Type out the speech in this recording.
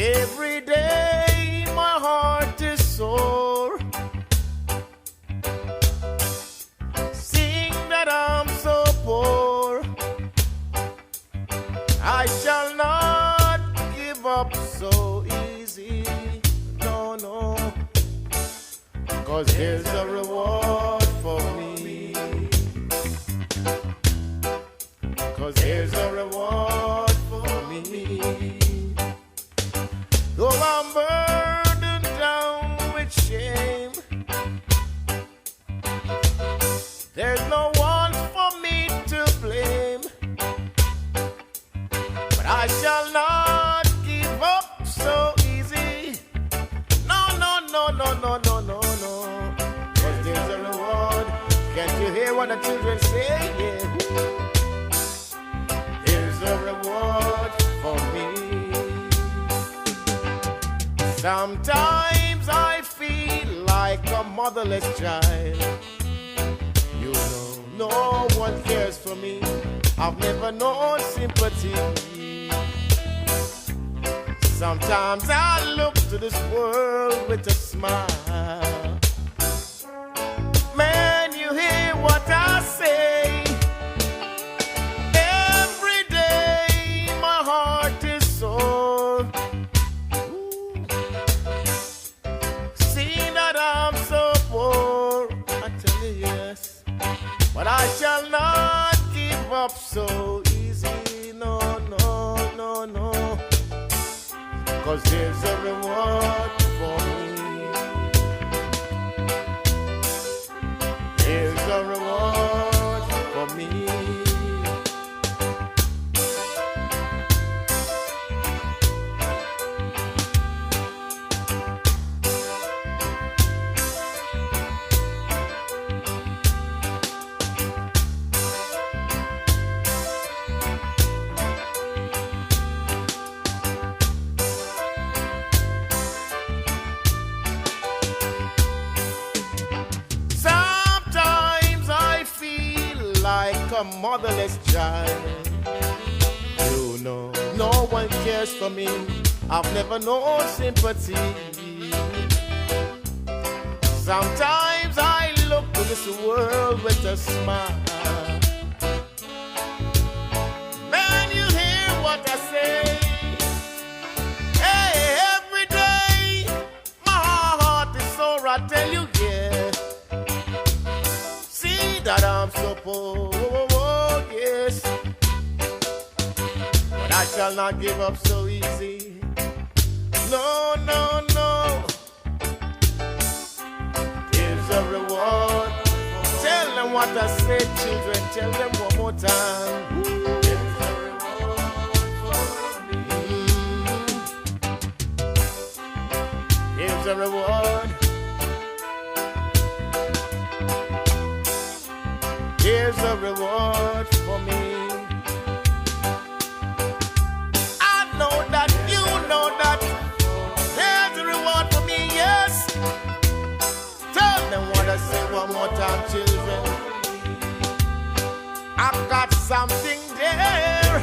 Every day my heart is sore, seeing that I'm so poor. I shall not give up so easy, no, no, 'cause there's a reward for me, 'cause there's a reward for me. Though I'm burdened down with shame, there's no one for me to blame. But I shall not give up so easy. No, no, no, no, no, no, no, no. 'Cause there's a reward. Can't you hear what the children say? Yeah. There's a reward for me. Sometimes I feel like a motherless child. You know, no one cares for me. I've never known sympathy. Sometimes I look to this world with a smile. Man, you hear what I say. Every day my heart is sore. But I shall not give up so easy, no, no, no, no, 'cause there's a reward for me. There's a reward for me. A motherless child. You know, no one cares for me. I've never known sympathy. Sometimes I look to this world with a smile. Man, you hear what I say. Hey, every day my heart is sore, I tell you, yeah. See that I'm so poor. I shall not give up so easy. No, no, no. There's a reward. Tell them what I said, children. Tell them one more time. There's a reward for me. There's a reward. There's a reward for me. Say one more time, children. I've got something there.